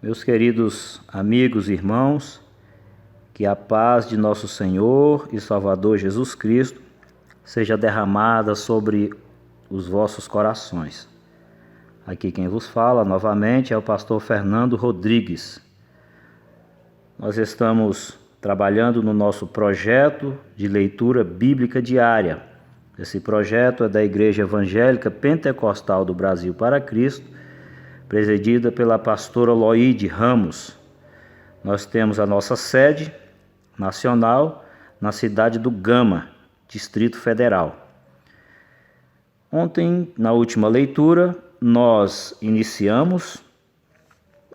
Meus queridos amigos e irmãos, que a paz de nosso Senhor e Salvador Jesus Cristo seja derramada sobre os vossos corações. Aqui quem vos fala novamente é o pastor Fernando Rodrigues. Nós estamos trabalhando no nosso projeto de leitura bíblica diária. Esse projeto é da Igreja Evangélica Pentecostal do Brasil para Cristo, presidida pela pastora Loide Ramos. Nós temos a nossa sede nacional na cidade do Gama, Distrito Federal. Ontem, na última leitura, nós iniciamos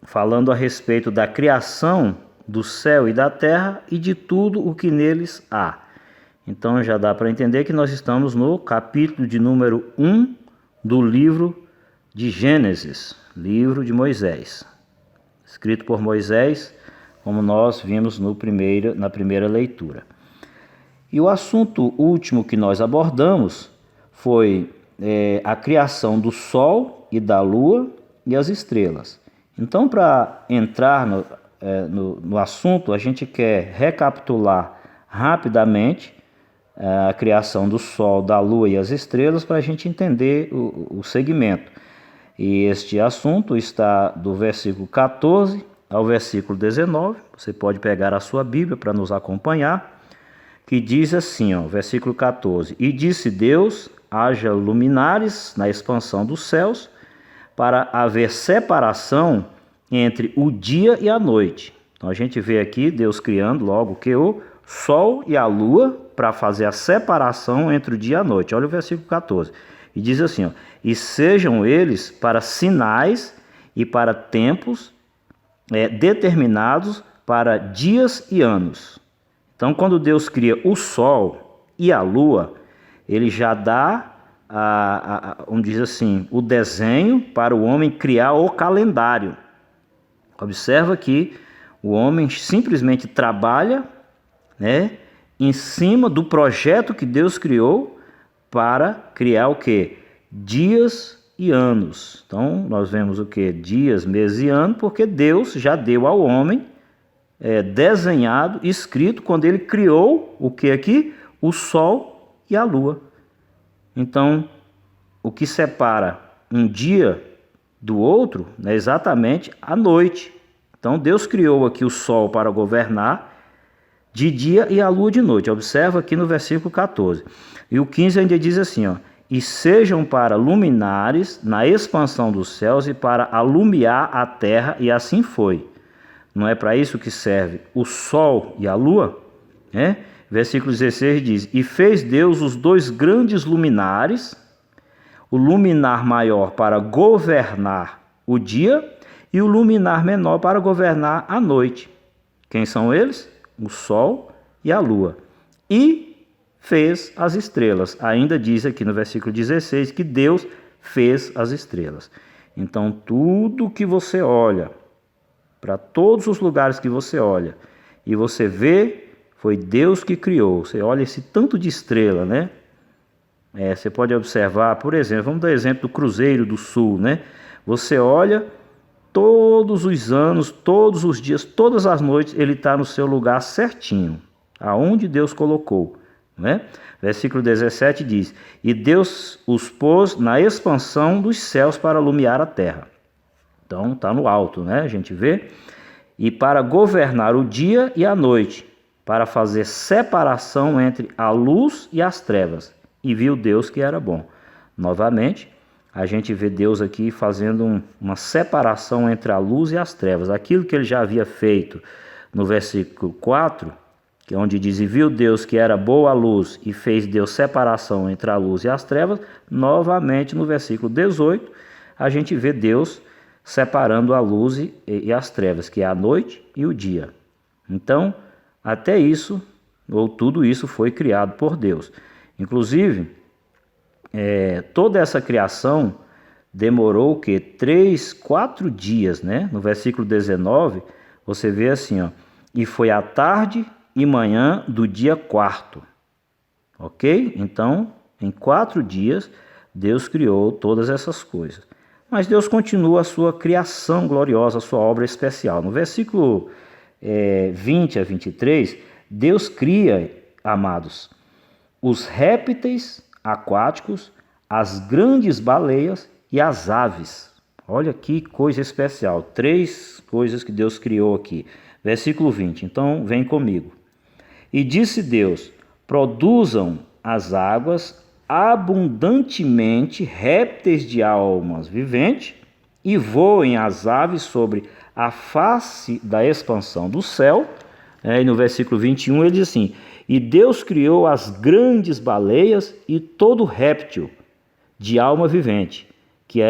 falando a respeito da criação do céu e da terra e de tudo o que neles há. Então já dá para entender que nós estamos no capítulo de número 1 do livro de Gênesis, livro de Moisés, escrito por Moisés, como nós vimos na primeira leitura. E o assunto último que nós abordamos foi a criação do sol e da lua e as estrelas. Então, para entrar no assunto, a gente quer recapitular rapidamente a criação do sol, da lua e as estrelas para a gente entender o segmento. E este assunto está do versículo 14 ao versículo 19. Você pode pegar a sua Bíblia para nos acompanhar, que diz assim, versículo 14: E disse Deus, haja luminares na expansão dos céus, para haver separação entre o dia e a noite. Então a gente vê aqui Deus criando logo que o sol e a lua para fazer a separação entre o dia e a noite. Olha o versículo 14. E diz assim, e sejam eles para sinais e para tempos determinados para dias e anos. Então, quando Deus cria o sol e a lua, ele já dá, vamos dizer assim, o desenho para o homem criar o calendário. Observa que o homem simplesmente trabalha, em cima do projeto que Deus criou para criar o quê? Dias e anos. Então, nós vemos o quê? Dias, meses e anos, porque Deus já deu ao homem desenhado, escrito, quando ele criou o que aqui? O sol e a lua. Então, o que separa um dia do outro é exatamente a noite. Então, Deus criou aqui o sol para governar de dia e a lua de noite. Observa aqui no versículo 14. E o 15 ainda diz assim, e sejam para luminares na expansão dos céus e para alumiar a terra, e assim foi. Não é para isso que serve o sol e a lua? Versículo 16 diz, e fez Deus os dois grandes luminares, o luminar maior para governar o dia e o luminar menor para governar a noite. Quem são eles? O sol e a lua. E fez as estrelas. Ainda diz aqui no versículo 16 que Deus fez as estrelas. Então, tudo que você olha, para todos os lugares que você olha, e você vê, foi Deus que criou. Você olha esse tanto de estrela, você pode observar, por exemplo, vamos dar exemplo do Cruzeiro do Sul, Você olha, todos os anos, todos os dias, todas as noites, ele está no seu lugar certinho, aonde Deus colocou. Versículo 17 diz, e Deus os pôs na expansão dos céus para alumiar a terra. Então está no alto, a gente vê. E para governar o dia e a noite, para fazer separação entre a luz e as trevas. E viu Deus que era bom. Novamente, a gente vê Deus aqui fazendo uma separação entre a luz e as trevas. Aquilo que ele já havia feito no versículo 4, que é onde diz, e viu Deus que era boa a luz e fez Deus separação entre a luz e as trevas. Novamente no versículo 18, a gente vê Deus separando a luz e as trevas, que é a noite e o dia. Então, até isso, ou tudo isso foi criado por Deus. Inclusive, toda essa criação demorou o quê? 4 dias, No versículo 19, você vê assim, e foi a tarde e manhã do dia 4º. Ok? Então, em 4 dias, Deus criou todas essas coisas. Mas Deus continua a sua criação gloriosa, a sua obra especial. No versículo 20 a 23, Deus cria, amados, os répteis aquáticos, as grandes baleias e as aves. Olha que coisa especial. 3 coisas que Deus criou aqui. Versículo 20. Então, vem comigo. E disse Deus: produzam as águas abundantemente répteis de almas viventes e voem as aves sobre a face da expansão do céu. E no versículo 21 ele diz assim: e Deus criou as grandes baleias e todo réptil de alma vivente, que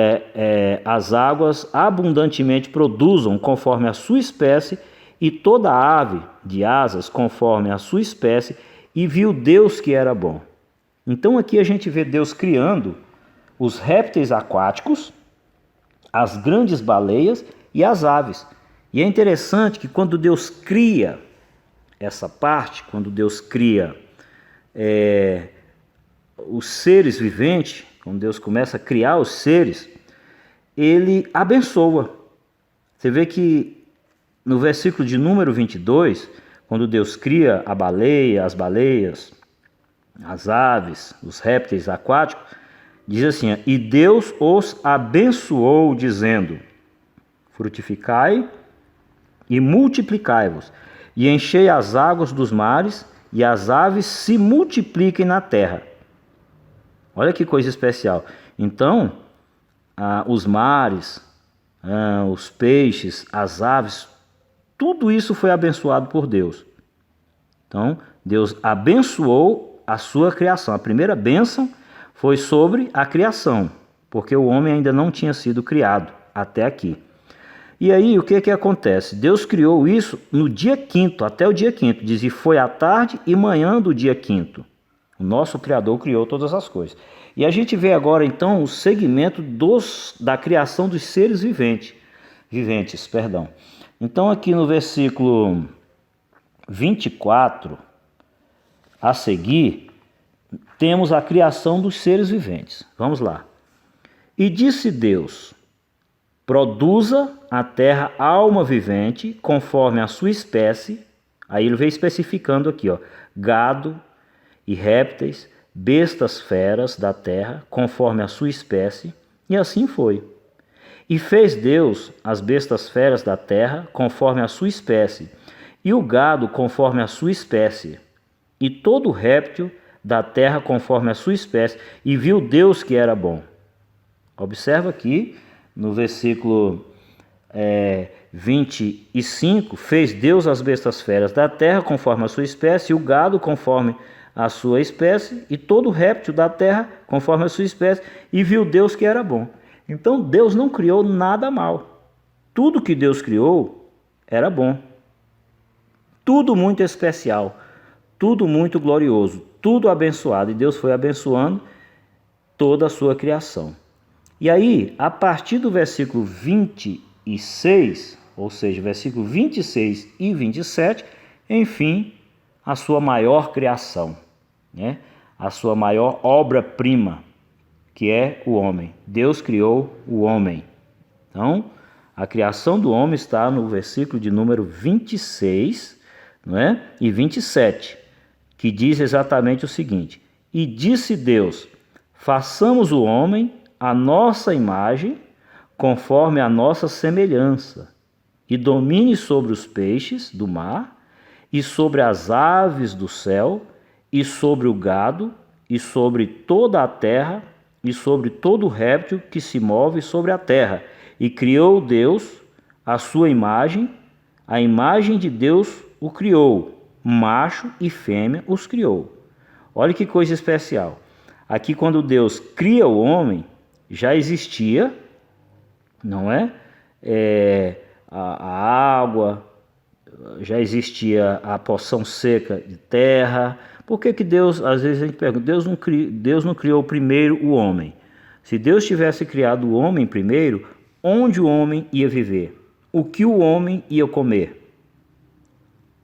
as águas abundantemente produzam conforme a sua espécie, e toda ave de asas conforme a sua espécie, e viu Deus que era bom. Então aqui a gente vê Deus criando os répteis aquáticos, as grandes baleias e as aves. E é interessante que quando Deus cria essa parte, quando Deus cria os seres viventes, quando Deus começa a criar os seres, ele abençoa. Você vê que no versículo de número 22, quando Deus cria a baleia, as baleias, as aves, os répteis aquáticos, diz assim: e Deus os abençoou, dizendo: frutificai e multiplicai-vos, e enchei as águas dos mares, e as aves se multipliquem na terra. Olha que coisa especial. Então, os mares, os peixes, as aves, tudo isso foi abençoado por Deus. Então, Deus abençoou a sua criação. A primeira bênção foi sobre a criação, porque o homem ainda não tinha sido criado até aqui. E aí, o que acontece? Deus criou isso no dia 5º, até o dia 5º. Diz: e foi à tarde e manhã do dia 5º. O nosso Criador criou todas as coisas. E a gente vê agora, então, o segmento da criação dos seres viventes. Então, aqui no versículo 24, a seguir, temos a criação dos seres viventes. Vamos lá. E disse Deus: produza a terra alma vivente, conforme a sua espécie. Aí ele vem especificando aqui, gado e répteis, bestas feras da terra, conforme a sua espécie. E assim foi. E fez Deus as bestas feras da terra, conforme a sua espécie, e o gado conforme a sua espécie, e todo réptil da terra conforme a sua espécie, e viu Deus que era bom. Observa aqui no versículo 25, fez Deus as bestas feras da terra conforme a sua espécie, e o gado conforme a sua espécie, e todo réptil da terra conforme a sua espécie, e viu Deus que era bom. Então Deus não criou nada mal. Tudo que Deus criou era bom. Tudo muito especial, tudo muito glorioso, tudo abençoado. E Deus foi abençoando toda a sua criação. E aí, a partir do versículo 26, ou seja, versículo 26 e 27, enfim, a sua maior criação, né? A sua maior obra-prima, que é o homem. Deus criou o homem. Então, a criação do homem está no versículo de número 26, não é? E 27, que diz exatamente o seguinte: e disse Deus: façamos o homem a nossa imagem, conforme a nossa semelhança, e domine sobre os peixes do mar, e sobre as aves do céu, e sobre o gado, e sobre toda a terra, e sobre todo réptil que se move sobre a terra. E criou Deus a sua imagem, a imagem de Deus o criou, macho e fêmea os criou. Olha que coisa especial. Aqui, quando Deus cria o homem, já existia, não é? A água, já existia a porção seca de terra. Por que Deus, às vezes a gente pergunta, Deus não criou primeiro o homem? Se Deus tivesse criado o homem primeiro, onde o homem ia viver? O que o homem ia comer?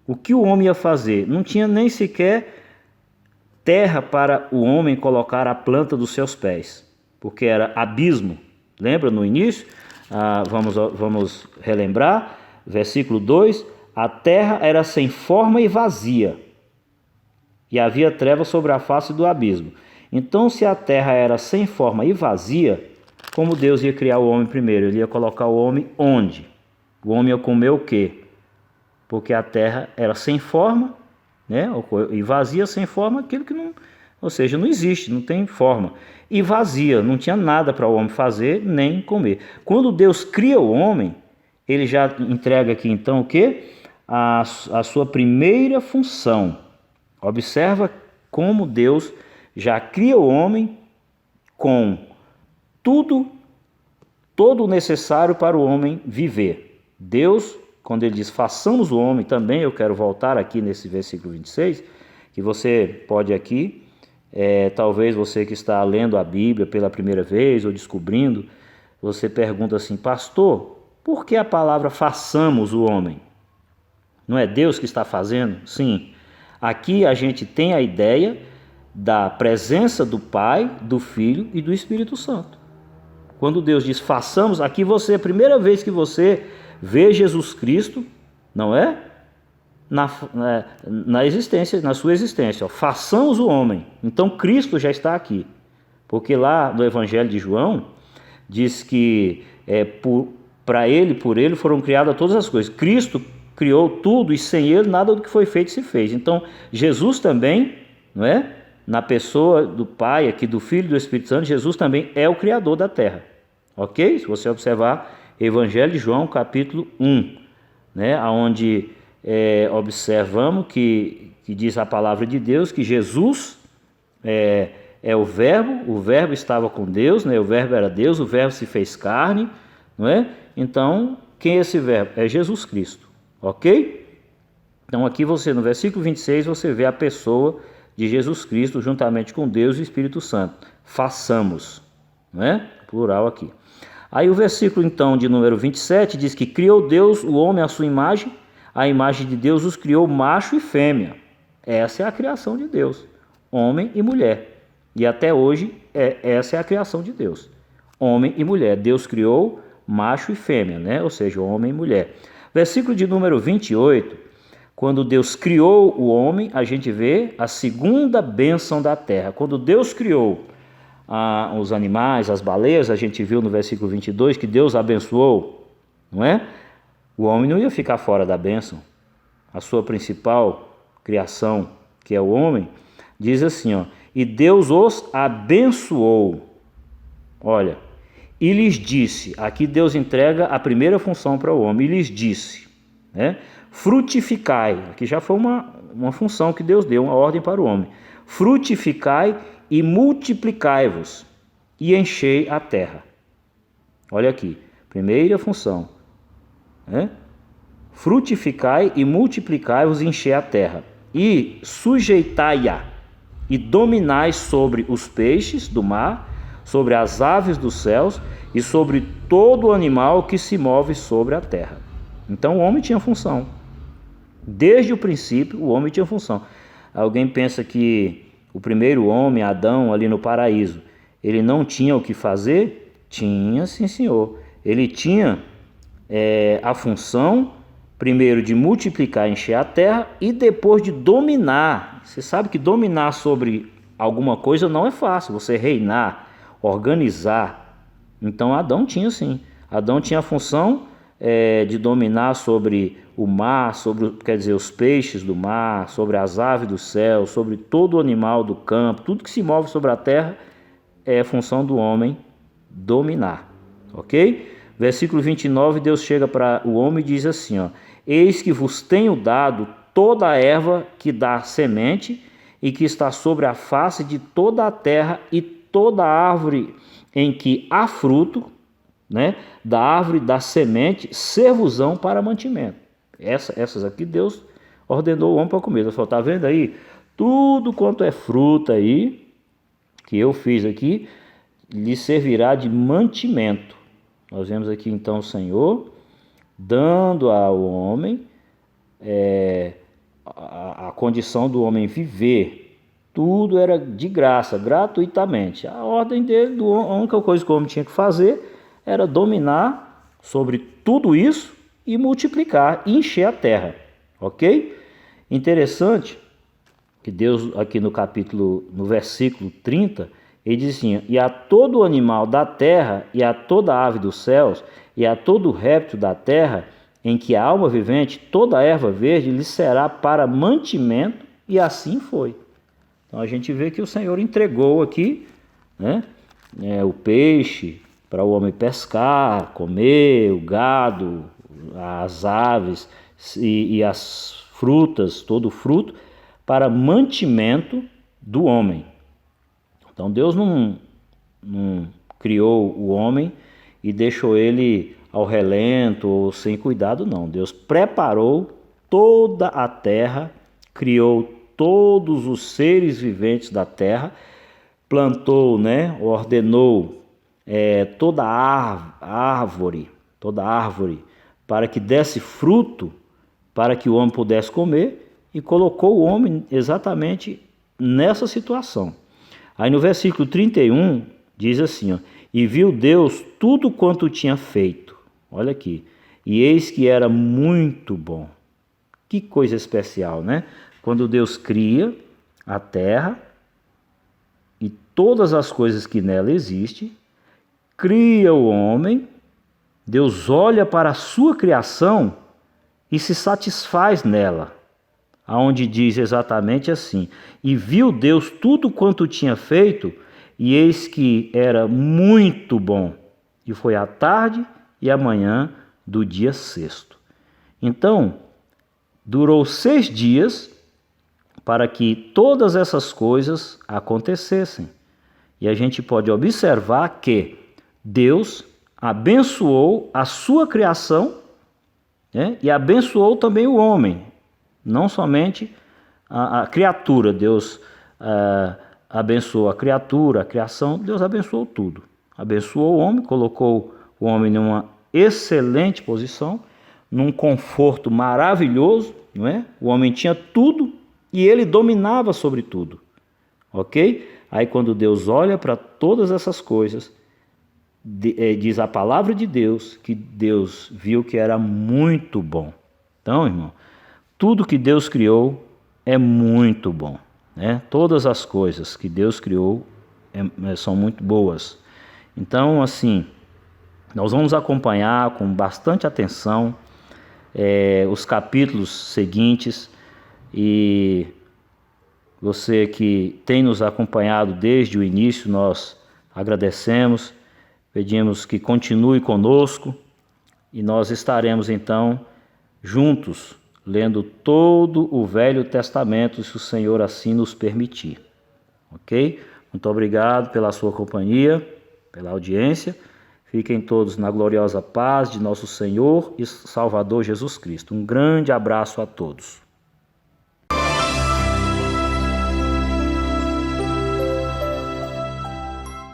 O que o homem ia fazer? Não tinha nem sequer terra para o homem colocar a planta dos seus pés, porque era abismo, Lembra no início? Vamos relembrar. Versículo 2: a terra era sem forma e vazia, e havia trevas sobre a face do abismo. Então, se a terra era sem forma e vazia, como Deus ia criar o homem primeiro? Ele ia colocar o homem onde? O homem ia comer o quê? Porque a terra era sem forma, né? E vazia, sem forma, aquilo que não, ou seja, não existe, não tem forma. E vazia, não tinha nada para o homem fazer nem comer. Quando Deus cria o homem, ele já entrega aqui então o quê? A sua primeira função. Observa como Deus já cria o homem com todo o necessário para o homem viver. Deus, quando ele diz façamos o homem, também eu quero voltar aqui nesse versículo 26, que você pode aqui, talvez você que está lendo a Bíblia pela primeira vez ou descobrindo, você pergunta assim: pastor, por que a palavra façamos o homem? Não é Deus que está fazendo? Sim. Aqui a gente tem a ideia da presença do Pai, do Filho e do Espírito Santo. Quando Deus diz façamos, aqui você, a primeira vez que você vê Jesus Cristo, não é? Na existência, na sua existência, ó, façamos o homem. Então Cristo já está aqui. Porque lá no Evangelho de João, diz que por ele foram criadas todas as coisas. Cristo criou tudo e sem ele nada do que foi feito se fez. Então Jesus também, não é? Na pessoa do Pai, aqui do Filho e do Espírito Santo, Jesus também é o Criador da terra. Ok? Se você observar Evangelho de João, capítulo 1, né? Onde observamos que diz a palavra de Deus que Jesus é o Verbo estava com Deus, né? O Verbo era Deus, o Verbo se fez carne, não é? Então, quem é esse Verbo? É Jesus Cristo, ok? Então aqui você, no versículo 26, você vê a pessoa de Jesus Cristo juntamente com Deus e o Espírito Santo. Façamos, não é? Plural aqui. Aí o versículo então de número 27 diz que criou Deus o homem à sua imagem, a imagem de Deus os criou macho e fêmea. Essa é a criação de Deus, homem e mulher. E até hoje essa é a criação de Deus, homem e mulher. Deus criou macho e fêmea, né? Ou seja, homem e mulher. Versículo de número 28, quando Deus criou o homem, a gente vê a segunda bênção da terra. Quando Deus criou os animais, as baleias, a gente viu no versículo 22 que Deus abençoou, não é? O homem não ia ficar fora da bênção. A sua principal criação, que é o homem, diz assim, ó: e Deus os abençoou. Olha, e lhes disse, aqui Deus entrega a primeira função para o homem, e lhes disse, né? Frutificai, aqui já foi uma função que Deus deu, uma ordem para o homem. Frutificai e multiplicai-vos, e enchei a terra. Olha aqui, primeira função, né? Frutificai e multiplicai-vos e enchei a terra, e sujeitai-a, e dominai sobre os peixes do mar, sobre as aves dos céus, e sobre todo animal que se move sobre a terra. Então o homem tinha função. Desde o princípio, o homem tinha função. Alguém pensa que o primeiro homem, Adão, ali no paraíso, ele não tinha o que fazer? Tinha, sim, senhor. Ele tinha a função, primeiro, de multiplicar, encher a terra, e depois de dominar. Você sabe que dominar sobre alguma coisa não é fácil, você reinar, organizar. Então Adão tinha, sim. Adão tinha a função de dominar sobre o mar, quer dizer, os peixes do mar, sobre as aves do céu, sobre todo animal do campo, tudo que se move sobre a terra é função do homem dominar, ok? Versículo 29, Deus chega para o homem e diz assim, ó: eis que vos tenho dado toda a erva que dá semente e que está sobre a face de toda a terra, e toda árvore em que há fruto, né, da árvore da semente, servosão para mantimento. Essas aqui Deus ordenou o homem para comer. Ele falou: tá vendo aí? Tudo quanto é fruta aí, que eu fiz aqui, lhe servirá de mantimento. Nós vemos aqui então o Senhor dando ao homem a condição do homem viver. Tudo era de graça, gratuitamente. A ordem dele, a única coisa que o homem tinha que fazer era dominar sobre tudo isso e multiplicar, e encher a terra, ok? Interessante que Deus aqui no versículo 30, ele diz assim: e a todo animal da terra, e a toda ave dos céus, e a todo réptil da terra, em que há alma vivente, toda erva verde lhe será para mantimento, e assim foi. Então a gente vê que o Senhor entregou aqui, né, o peixe para o homem pescar, comer, o gado, as aves e as frutas, todo fruto, para mantimento do homem. Então Deus não criou o homem e deixou ele ao relento ou sem cuidado, não. Deus preparou toda a terra, criou todos os seres viventes da terra, plantou, né, ordenou toda árvore, para que desse fruto, para que o homem pudesse comer, e colocou o homem exatamente nessa situação. Aí no versículo 31 diz assim, ó: e viu Deus tudo quanto tinha feito. Olha aqui. E eis que era muito bom. Que coisa especial, né? Quando Deus cria a terra e todas as coisas que nela existem, cria o homem, Deus olha para a sua criação e se satisfaz nela. Aonde diz exatamente assim: e viu Deus tudo quanto tinha feito, e eis que era muito bom. E foi a tarde e a manhã do dia sexto. Então, durou 6 dias para que todas essas coisas acontecessem. E a gente pode observar que Deus abençoou a sua criação, né, e abençoou também o homem. Não somente a criatura, Deus abençoou a criatura, a criação, Deus abençoou tudo. Abençoou o homem, colocou o homem numa excelente posição, num conforto maravilhoso, não é? O homem tinha tudo e ele dominava sobre tudo, ok? Aí quando Deus olha para todas essas coisas, diz a palavra de Deus que Deus viu que era muito bom. Então, irmão, tudo que Deus criou é muito bom, né? Todas as coisas que Deus criou são muito boas. Então, assim, nós vamos acompanhar com bastante atenção os capítulos seguintes, e você que tem nos acompanhado desde o início, nós agradecemos, pedimos que continue conosco, e nós estaremos então juntos lendo todo o Velho Testamento, se o Senhor assim nos permitir. Ok? Muito obrigado pela sua companhia, pela audiência. Fiquem todos na gloriosa paz de nosso Senhor e Salvador Jesus Cristo. Um grande abraço a todos.